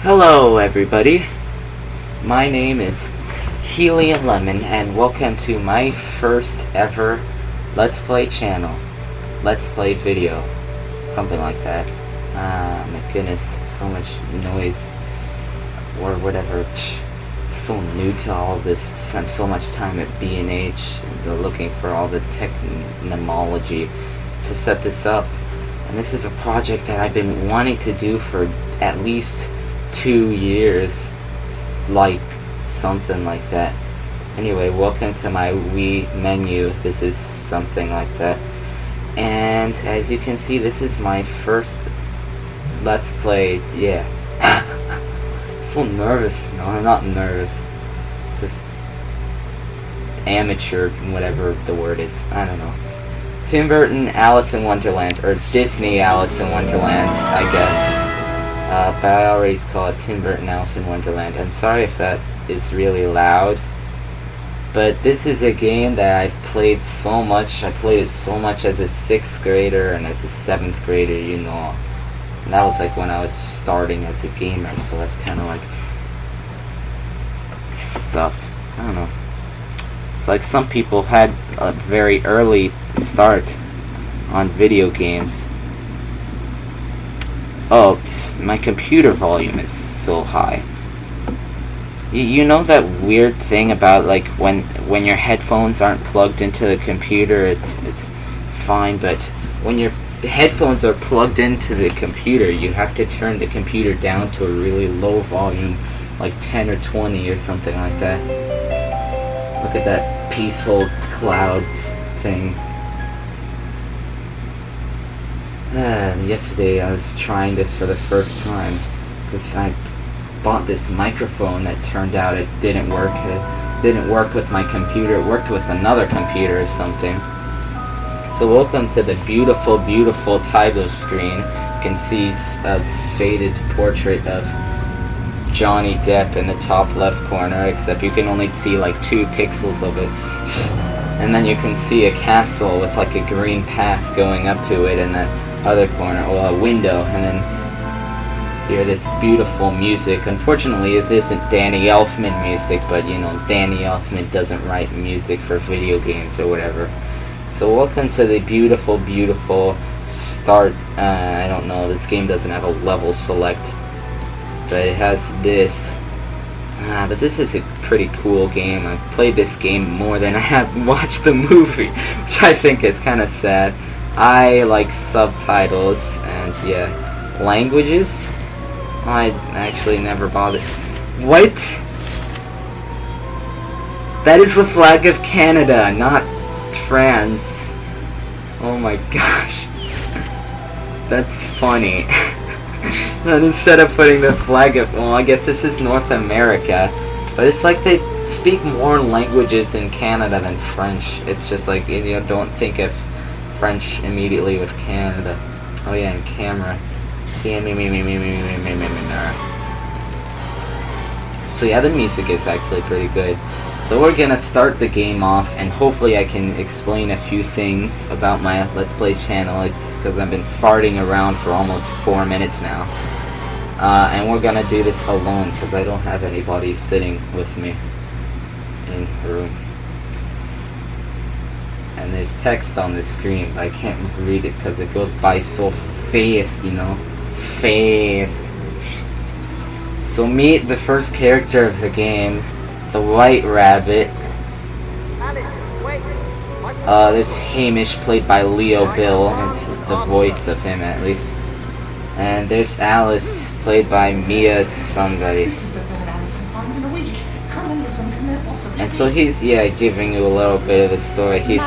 Hello everybody, my name is Helium Lemon and welcome to my first ever Let's Play channel. Let's Play video. Something like that. My goodness, so much noise or whatever. So new to all of this, spent so much time at B&H looking for all the technology to set this up. And this is a project that I've been wanting to do for at least 2 years, like something like that. Anyway, welcome to my Wii menu. This is something like that, and as you can see, this is my first Let's Play. Yeah. So nervous. No, I'm not nervous, just amateur, whatever the word is. I don't know. Tim Burton Alice in Wonderland, or Disney Alice in Wonderland, I guess. But I always call it Tim Burton Alice in Wonderland. I'm sorry if that is really loud, but this is a game that I've played so much. I played it so much as a 6th grader and as a 7th grader, you know. And that was like when I was starting as a gamer, so that's kind of like stuff. I don't know. It's like some people had a very early start on video games. Oh, my computer volume is so high. You know that weird thing about like when your headphones aren't plugged into the computer, it's fine, but when your headphones are plugged into the computer, you have to turn the computer down to a really low volume, like 10 or 20 or something like that. Look at that peaceful clouds thing. Yesterday I was trying this for the first time because I bought this microphone that turned out it didn't work. It didn't work with my computer. It worked with another computer or something. So welcome to the beautiful, beautiful title screen. You can see a faded portrait of Johnny Depp in the top left corner, except you can only see like 2 pixels of it. And then you can see a capsule with like a green path going up to it in that other corner, or a window, and then hear this beautiful music. Unfortunately, this isn't Danny Elfman music, but you know, Danny Elfman doesn't write music for video games or whatever. So welcome to the beautiful, beautiful start. I don't know, this game doesn't have a level select, but it has this. But this is a pretty cool game. I've played this game more than I have watched the movie, which I think is kind of sad. I like subtitles, and yeah, languages. I actually never bothered. What? That is the flag of Canada, not France. Oh my gosh. That's funny. And instead of putting the flag of, well, I guess this is North America, but it's like they speak more languages in Canada than French. It's just like, you know, don't think of French immediately with Canada. Oh yeah, and camera. So yeah, the music is actually pretty good. So we're gonna start the game off, and hopefully I can explain a few things about my Let's Play channel, because I've been farting around for almost 4 minutes now. And we're gonna do this alone, because I don't have anybody sitting with me in the room. And there's text on the screen, but I can't read it because it goes by so fast, you know. Fast. So meet the first character of the game, the White Rabbit. There's Hamish, played by Leo Bill. It's the voice of him, at least. And there's Alice, played by Mia somebody. And so he's, yeah, giving you a little bit of the story. He's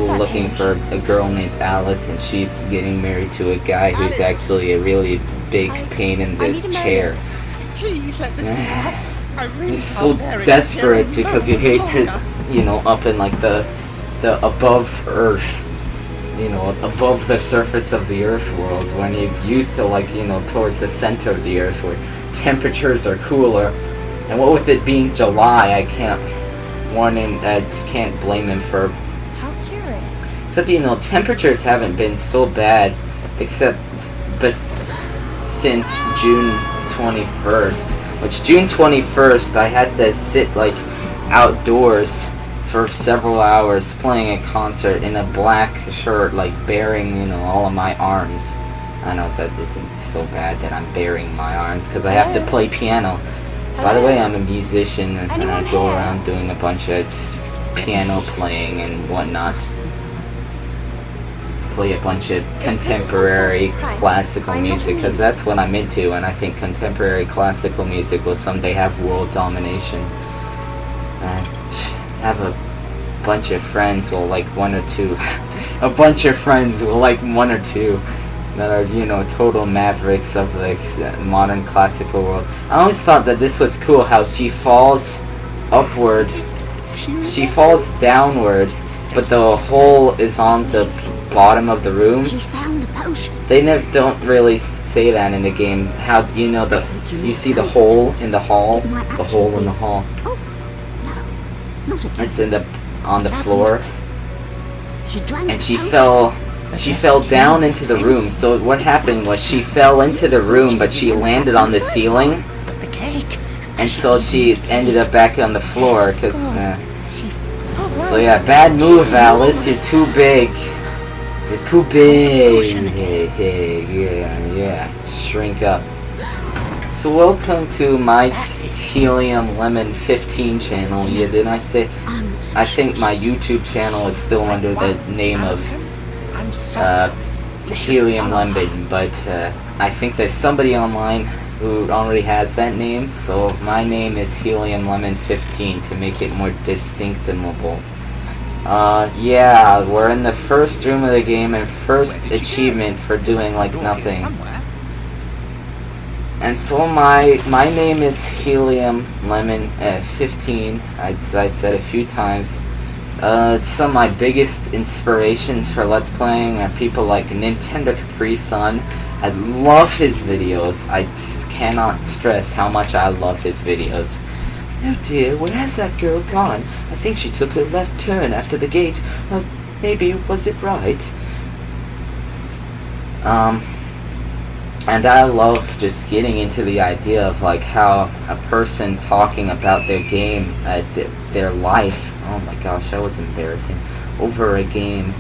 looking for a girl named Alice, and she's getting married to a guy who's actually a really big pain in the chair. Please let this be I really He's so desperate because you hate to, you know, up in like the above Earth, you know, above the surface of the Earth world, when he's used to, like, you know, towards the center of the Earth where temperatures are cooler. And what with it being July, I can't blame him for. How curious. Except, you know, temperatures haven't been so bad, except since June 21st, which June 21st I had to sit like outdoors for several hours playing a concert in a black shirt, like bearing, you know, all of my arms. I know that isn't so bad that I'm bearing my arms, because I have to play piano. By the way, I'm a musician, and I go around doing a bunch of piano playing and whatnot. Play a bunch of contemporary classical music, because that's what I'm into, and I think contemporary classical music will someday have world domination. I have a bunch of friends, well, like one or two, a bunch of friends, well, like one or two, that are, you know, total mavericks of like modern classical world. I always thought that this was cool, how she falls upward, she falls downward, but the hole is on the bottom of the room. They don't really say that in the game. How do you know you see the hole in the hall? The hole in the hall. It's on the floor. And she fell down into the room. So what happened was she fell into the room, but she landed on the ceiling. And so she ended up back on the floor, because so yeah, bad move, Alice. You're too big. You're too big. Yeah. Shrink up. So welcome to my Helium Lemon 15 channel. Yeah, didn't I say? I think my YouTube channel is still under the name of Helium Lemon, but I think there's somebody online who already has that name, so my name is Helium Lemon 15 to make it more distinctable. Yeah, we're in the first room of the game and first achievement for doing like nothing. And so my name is Helium Lemon 15, as I said a few times. Some of my biggest inspirations for Let's Playing are people like Nintendo Capri Sun. I love his videos. I cannot stress how much I love his videos. Oh dear, where has that girl gone? I think she took a left turn after the gate. Maybe was it right? And I love just getting into the idea of like how a person talking about their game, their life, oh my gosh, that was embarrassing, over a game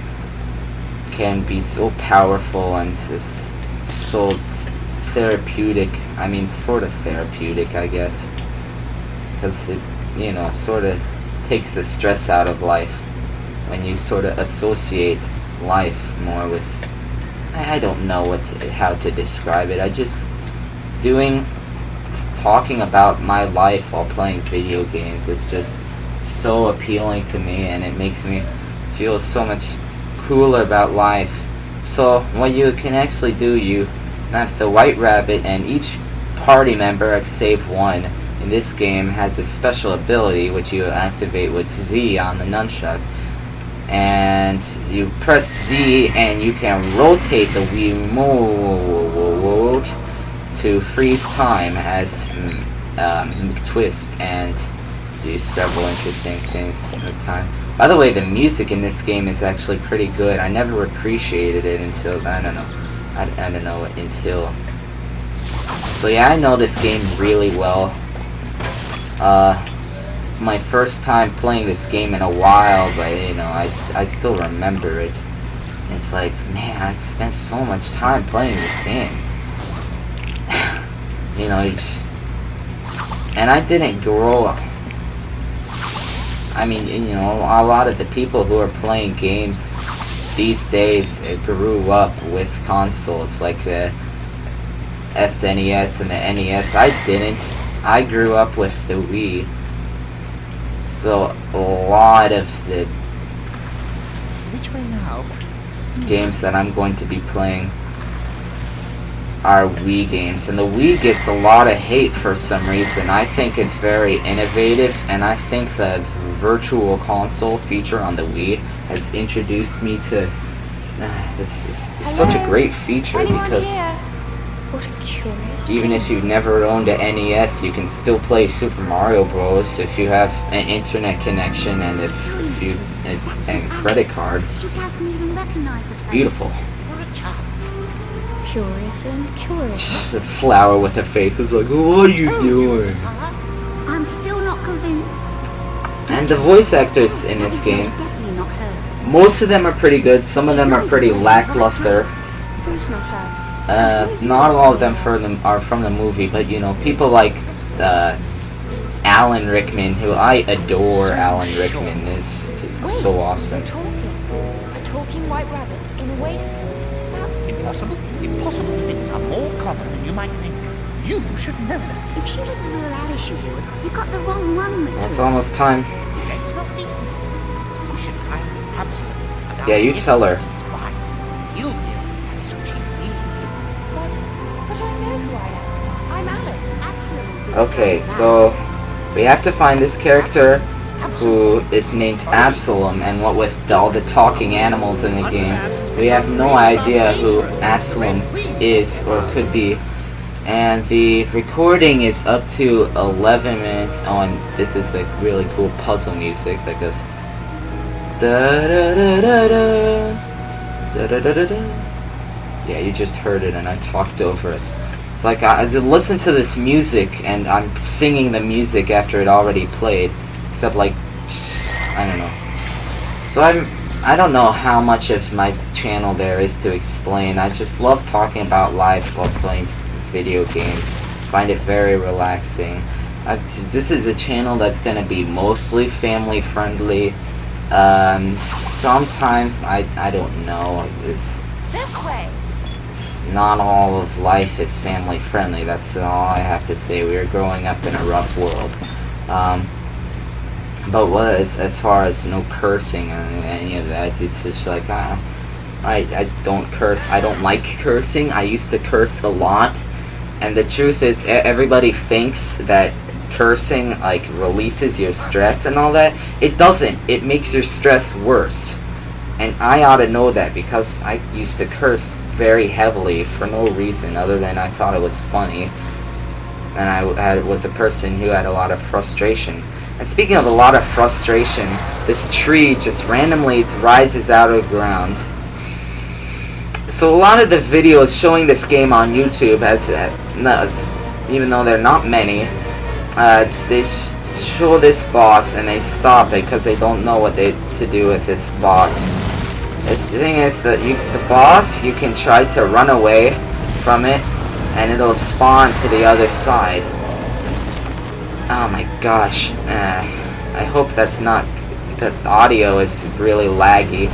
can be so powerful and just so therapeutic. I mean, sort of therapeutic, I guess, because it, you know, sort of takes the stress out of life when you sort of associate life more with, I don't know how to describe it. I just talking about my life while playing video games is just so appealing to me, and it makes me feel so much cooler about life. So what you can actually do, you have the White Rabbit, and each party member save one in this game has a special ability which you activate with Z on the nunchuck. And you press Z and you can rotate the Wiimote to freeze time as twist and do several interesting things at a time. By the way, the music in this game is actually pretty good. I never appreciated it until, I don't know until. So yeah, I know this game really well. My first time playing this game in a while, but you know, I still remember it. It's like, man, I spent so much time playing this game. You know, and I didn't grow up. I mean, you know, a lot of the people who are playing games these days grew up with consoles like the SNES and the NES. I didn't. I grew up with the Wii. So a lot of the games that I'm going to be playing are Wii games, and the Wii gets a lot of hate for some reason. I think it's very innovative, and I think the virtual console feature on the Wii has introduced me to it's such a great feature, because what a curious even if you've never owned an NES, you can still play Super Mario Bros. If you have an internet connection and a credit card. It's beautiful. What a chance. curiouser and curiouser. The flower with the face is like, what are you doing? I'm still not convinced. And the voice actors in this game, Definitely not her. most of them are pretty good, some of them are pretty lackluster. Who's not her? Not all of them are from the movie, but you know, people like Alan Rickman, who I adore. Alan Rickman is just so awesome. A talking white rabbit in a waistcoat. That's Impossible things are more common than you might think. You should know that. If she was the real Alice, you would. You got the wrong one, It's Matilda. almost time. Let's not be innocent. We should find Absalom and Yeah, you ask tell her. him his spies. He'll be able to tell us who she really is. But I know who I am. I'm Alice. Absolutely. Okay, so we have to find this character who is named Absalom, and what with all the talking animals in the game, we have no idea who Absalom is or could be. And the recording is up to 11 minutes on. This is the really cool puzzle music that goes da da da da da da da da da. Yeah, you just heard it and I talked over it. It's like I listen to this music and I'm singing the music after it already played, except like I don't know. So I don't know how much of my channel there is to explain. I just love talking about life while playing video games. Find it very relaxing. This is a channel that's gonna be mostly family friendly. Sometimes I don't know. This way. Not all of life is family friendly. That's all I have to say. We are growing up in a rough world. But as far as no cursing and any of that, it's just like I don't curse. I don't like cursing. I used to curse a lot, and the truth is, everybody thinks that cursing like releases your stress and all that. It doesn't. It makes your stress worse. And I ought to know that because I used to curse very heavily for no reason other than I thought it was funny, and I was a person who had a lot of frustration. And speaking of a lot of frustration, this tree just randomly rises out of the ground. So a lot of the videos showing this game on YouTube, even though they're not many, they show this boss and they stop it because they don't know what to do with this boss. The thing is that the boss, you can try to run away from it and it'll spawn to the other side. Oh my gosh, I hope that's not, the audio is really laggy.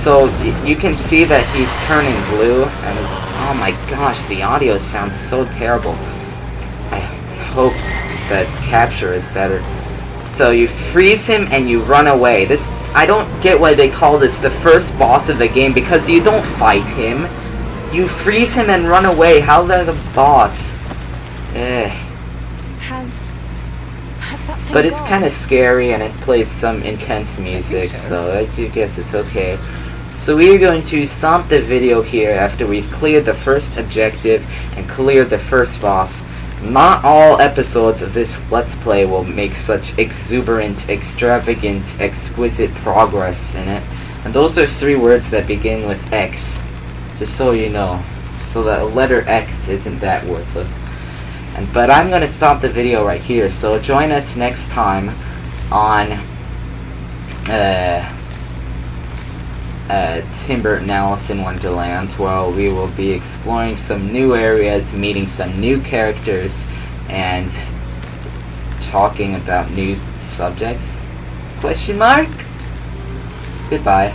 So you can see that he's turning blue, and oh my gosh, the audio sounds so terrible. I hope that capture is better. So you freeze him and you run away. I don't get why they call this the first boss of the game, because you don't fight him. You freeze him and run away. How's that a boss? But it's kind of scary and it plays some intense music, so I guess it's okay. So we are going to stop the video here after we've cleared the first objective and cleared the first boss. Not all episodes of this Let's Play will make such exuberant, extravagant, exquisite progress in it. And those are 3 words that begin with X, just so you know. So the letter X isn't that worthless. But I'm going to stop the video right here, so join us next time on Tim Burton Alice in Wonderland, where we will be exploring some new areas, meeting some new characters, and talking about new subjects? Question mark? Goodbye.